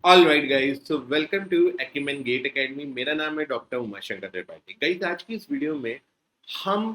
All right guys, so welcome to Acumen GATE academy. मेरा नाम है डॉक्टर उमाशंकर त्रिपाठी। गाइज, आज की इस वीडियो में हम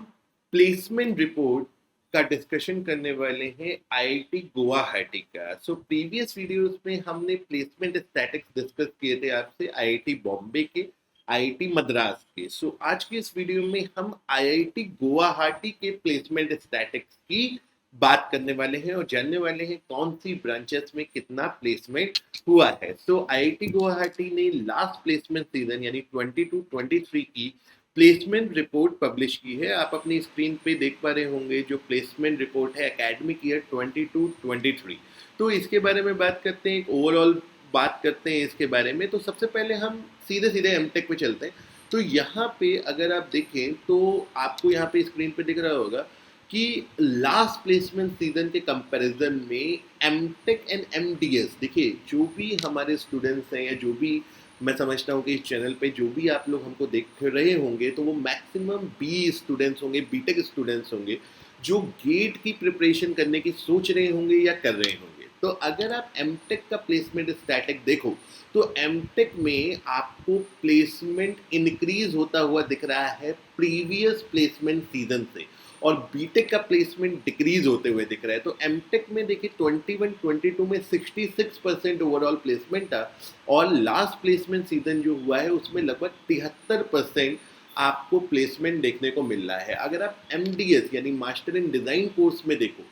प्लेसमेंट रिपोर्ट का डिस्कशन करने वाले हैं आईआईटी गुवाहाटी का। सो प्रीवियस वीडियोस में हमने प्लेसमेंट स्टैटिक्स डिस्कस किए थे आपसे आईआईटी बॉम्बे के, आईआईटी मद्रास के। सो आज की इस वीडियो में हम आईआईटी गुवाहाटी के प्लेसमेंट स्टैटिक्स की बात करने वाले हैं और जानने वाले हैं कौन सी ब्रांचेस में कितना प्लेसमेंट हुआ है। तो आईआईटी गुवाहाटी ने लास्ट प्लेसमेंट सीजन यानी 22-23 की प्लेसमेंट रिपोर्ट पब्लिश की है। आप अपनी स्क्रीन पे देख पा रहे होंगे जो प्लेसमेंट रिपोर्ट है एकेडमिक ईयर 22-23। तो इसके बारे में बात करते हैं, एक ओवरऑल बात करते हैं इसके बारे में। तो सबसे पहले हम सीधे सीधे एमटेक पे चलते हैं। तो यहाँ पे अगर आप देखें तो आपको यहाँ पे स्क्रीन पे दिख रहा होगा कि लास्ट प्लेसमेंट सीजन के कंपैरिजन में एमटेक एंड एमडीएस, देखिए जो भी हमारे स्टूडेंट्स हैं या जो भी मैं समझता हूँ कि इस चैनल पे जो भी आप लोग हमको देख रहे होंगे तो वो मैक्सिमम बी स्टूडेंट्स होंगे, बीटेक स्टूडेंट्स होंगे जो गेट की प्रिपरेशन करने की सोच रहे होंगे या कर रहे होंगे। तो अगर आप एमटेक का प्लेसमेंट स्टैटिक देखो तो एमटेक में आपको प्लेसमेंट इंक्रीज होता हुआ दिख रहा है प्रीवियस प्लेसमेंट सीजन से, और बीटेक का प्लेसमेंट डिक्रीज होते हुए दिख रहा है। तो एमटेक में देखिए 21-22 में 66% ओवरऑल प्लेसमेंट था, और लास्ट प्लेसमेंट सीजन जो हुआ है उसमें लगभग 73% आपको प्लेसमेंट देखने को मिल रहा है। अगर आप एमडीएस यानी मास्टर इन डिज़ाइन कोर्स में देखो,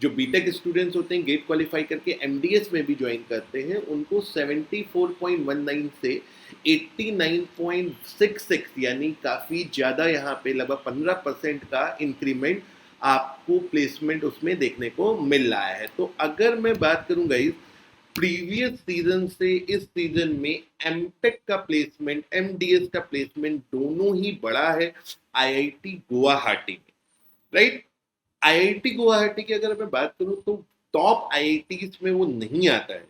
जो बीटेक स्टूडेंट्स होते हैं गेट क्वालिफाई करके एमडीएस में भी ज्वाइन करते हैं, उनको 74.19 से 89.66 यानी काफ़ी ज़्यादा यहाँ पे लगभग 15% का इंक्रीमेंट आपको प्लेसमेंट उसमें देखने को मिल रहा है। तो अगर मैं बात करूँगा इस प्रीवियस सीजन से इस सीजन में एमटेक का प्लेसमेंट, एमडीएस का प्लेसमेंट दोनों ही बढ़ा है आईआईटी गुवाहाटी में, राइट। आईआईटी गुवाहाटी की अगर मैं बात करूं तो टॉप आईआईटीज में वो नहीं आता है।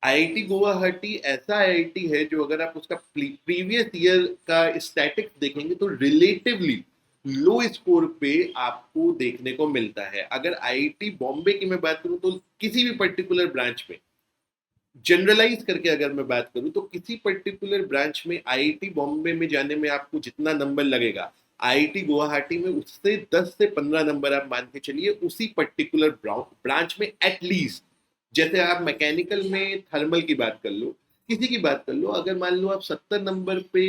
आईआईटी गुवाहाटी ऐसा आईआईटी है जो अगर आप उसका प्रीवियस ईयर का स्टैटिक्स देखेंगे तो रिलेटिवली लो स्कोर पे आपको देखने को मिलता है। अगर आईआईटी बॉम्बे की मैं बात करूं तो किसी भी पर्टिकुलर ब्रांच में जनरलाइज करके अगर मैं बात करूं तो किसी पर्टिकुलर ब्रांच में आईआईटी बॉम्बे में जाने में आपको जितना नंबर लगेगा आईआईटी गुवाहाटी में उससे 10 से 15 नंबर आप मान के चलिए उसी पर्टिकुलर ब्रांच में एटलीस्ट। जैसे आप मैकेनिकल में थर्मल की बात कर लो, किसी की बात कर लो, अगर मान लो आप 70 नंबर पे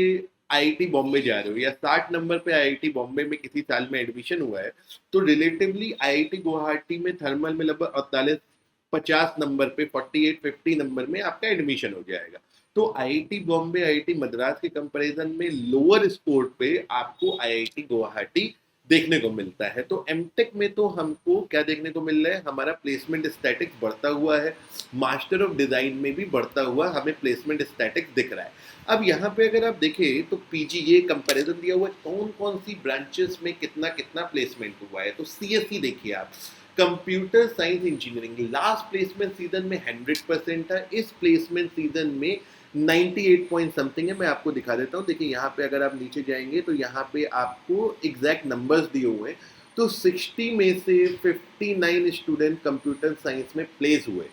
आईआईटी बॉम्बे जा रहे हो या 60 नंबर पे आईआईटी बॉम्बे में किसी साल में एडमिशन हुआ है, तो रिलेटिवली आईआईटी गुवाहाटी में थर्मल में लगभग 48-50 नंबर पे, 48-50 नंबर में आपका एडमिशन हो जाएगा। तो आईआईटी बॉम्बे आईआईटी मद्रास के कंपैरिजन में लोअर स्कोर पे आपको आईआईटी गुवाहाटी देखने को मिलता है। तो एमटेक में तो हमको क्या देखने को मिल रहा है, हमारा प्लेसमेंट स्टैटिक्स बढ़ता हुआ है, मास्टर ऑफ डिजाइन में भी बढ़ता हुआ हमें प्लेसमेंट स्टैटिक्स दिख रहा है। अब यहाँ पे अगर आप देखें तो पीजी ये कंपैरिजन दिया हुआ है कौन कौन सी ब्रांचेस में कितना कितना प्लेसमेंट हुआ है। तो सीएसई देखिए आप, computer science engineering last placement season में 100% था, इस प्लेसमेंट सीजन में 98 पॉइंट समथिंग है। मैं आपको दिखा देता हूँ, देखिए यहाँ पे अगर आप नीचे जाएंगे तो यहाँ पे आपको एग्जैक्ट नंबर्स दिए हुए हैं। तो 60 में से 59 स्टूडेंट कंप्यूटर साइंस में प्लेस हुए,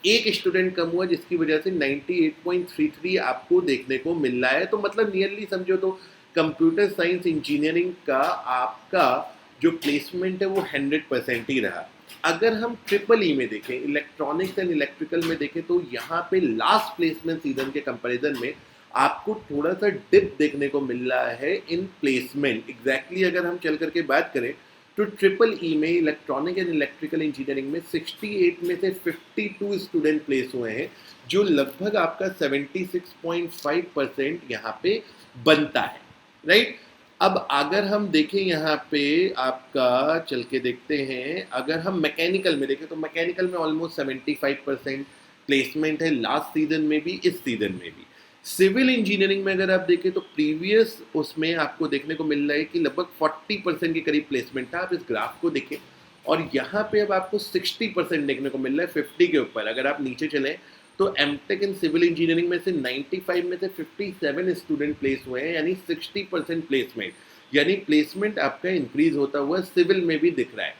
एक स्टूडेंट कम हुआ जिसकी वजह से 98.33 आपको देखने को मिल रहा है। तो मतलब नियरली समझो तो कंप्यूटर साइंस इंजीनियरिंग का आपका जो प्लेसमेंट है वो 100% ही रहा। अगर हम ट्रिपल ई में देखें, इलेक्ट्रॉनिक्स एंड इलेक्ट्रिकल में देखें, तो यहाँ पे लास्ट प्लेसमेंट सीजन के कंपैरिजन में आपको थोड़ा सा डिप देखने को मिल रहा है इन प्लेसमेंट। एग्जैक्टली अगर हम चल करके बात करें तो ट्रिपल ई में इलेक्ट्रॉनिक एंड इलेक्ट्रिकल इंजीनियरिंग में 68 में से 52 स्टूडेंट प्लेस हुए हैं, जो लगभग आपका 76.5% यहाँ पे बनता है, राइट। अब अगर हम देखें यहाँ पे आपका चल के देखते हैं, अगर हम मैकेनिकल में देखें तो मैकेनिकल में ऑलमोस्ट 75% प्लेसमेंट है लास्ट सीजन में भी, इस सीजन में भी। सिविल इंजीनियरिंग में अगर आप देखें तो प्रीवियस उसमें आपको देखने को मिल रहा है कि लगभग 40% के करीब प्लेसमेंट था। आप इस ग्राफ को देखें और यहाँ पे अब आपको 60% देखने को मिल रहा है 50 के ऊपर। अगर आप नीचे चलें तो एमटेक इन सिविल इंजीनियरिंग में से 95 में से 57 स्टूडेंट प्लेस हुए हैं, यानी 60% प्लेसमेंट, यानी प्लेसमेंट आपका इंक्रीज होता हुआ सिविल में भी दिख रहा है।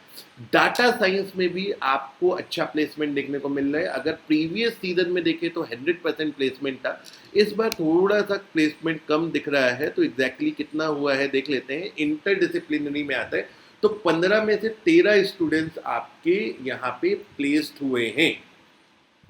डाटा साइंस में भी आपको अच्छा प्लेसमेंट देखने को मिल रहा है। अगर प्रीवियस सीजन में देखें तो 100% प्लेसमेंट था, इस बार थोड़ा सा प्लेसमेंट कम दिख रहा है। तो एग्जैक्टली कितना हुआ है देख लेते हैं। इंटरडिसिप्लिनरी में आता है तो 15 में से 13 स्टूडेंट्स आपके यहाँ पे प्लेस्ड हुए हैं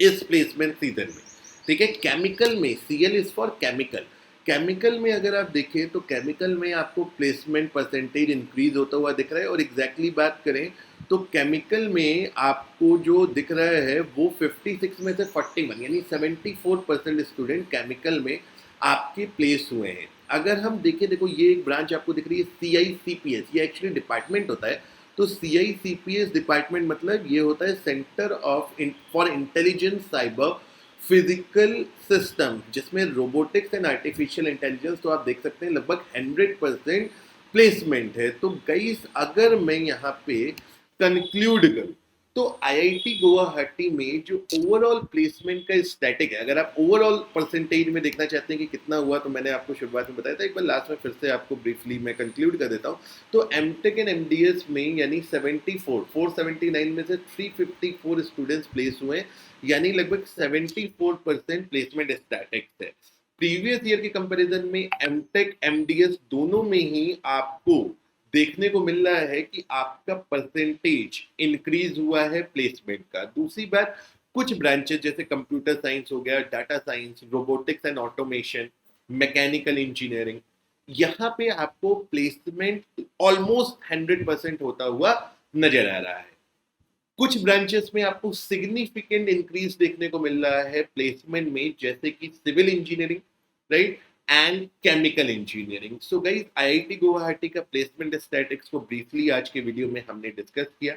इस प्लेसमेंट सीजन में। ठीक है, केमिकल में CL is for chemical. Chemical में अगर आप देखें तो केमिकल में आपको प्लेसमेंट परसेंटेज इंक्रीज होता हुआ दिख रहा है। और एग्जैक्टली बात करें तो केमिकल में आपको जो दिख रहा है वो 56 में से 41 यानी 74% स्टूडेंट केमिकल में आपके प्लेस हुए हैं। अगर हम देखें, देखो ये एक ब्रांच आपको दिख रही है CICPS, ये एक्चुअली डिपार्टमेंट होता है। तो CICPS डिपार्टमेंट मतलब ये होता है centre of for intelligence cyber physical system, जिसमें रोबोटिक्स एंड आर्टिफिशियल इंटेलिजेंस। तो आप देख सकते हैं लगभग 100% प्लेसमेंट है। तो गाइस अगर मैं यहाँ पे कंक्लूड करूँ तो IIT गुवाहाटी में जो ओवरऑल प्लेसमेंट का स्टैटिक है, अगर आप ओवरऑल परसेंटेज में देखना चाहते हैं कि कितना हुआ, तो मैंने आपको शुरुआत में बताया था, एक बार लास्ट में फिर से आपको ब्रीफली मैं कंक्लूड कर देता हूँ। तो एमटेक एंड MDS में यानी 479 में से 354 स्टूडेंट्स प्लेस हुए हैं, यानी लगभग 74% प्लेसमेंट स्टैटिक्स है। प्रीवियस ईयर के कंपैरिजन में एमटेक MDS दोनों में ही आपको देखने को मिल रहा है कि आपका परसेंटेज इंक्रीज हुआ है प्लेसमेंट का। दूसरी बात, कुछ ब्रांचेस जैसे कंप्यूटर साइंस हो गया, data science, robotics and automation, mechanical engineering, यहाँ पे आपको प्लेसमेंट ऑलमोस्ट 100% होता हुआ नजर आ रहा है। कुछ ब्रांचेस में आपको सिग्निफिकेंट इंक्रीज देखने को मिल रहा है प्लेसमेंट में, जैसे कि civil engineering, right, and chemical engineering. So guys IIT Guwahati का प्लेसमेंट स्टैटिक्स को ब्रीफली आज के वीडियो में हमने डिस्कस किया,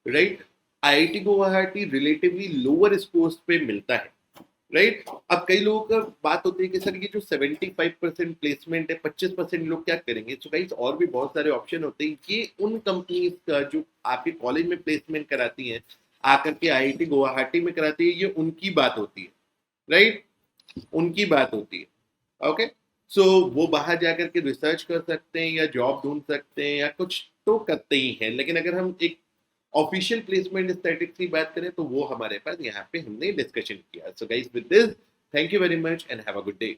right. IIT Guwahati relatively lower scores पे मिलता है, राइट। अब कई लोगों का बात होती है कि सर ये जो 75% प्लेसमेंट है, 25% लोग क्या करेंगे। सो गाइस और भी बहुत सारे ऑप्शन होते हैं। ये उन कंपनीज का जो आपके कॉलेज में प्लेसमेंट कराती हैं, आकर के IIT गुवाहाटी में कराती है, ये उनकी बात होती है, राइट, उनकी बात होती है। ओके, सो वो बाहर जाकर के रिसर्च कर सकते हैं या जॉब ढूंढ सकते हैं या कुछ तो करते ही हैं, लेकिन अगर हम एक ऑफिशियल प्लेसमेंट स्टैटिस्टिक्स की बात करें तो वो हमारे पास यहाँ पे हमने डिस्कशन किया। So guys with this, thank you very much and have a good day.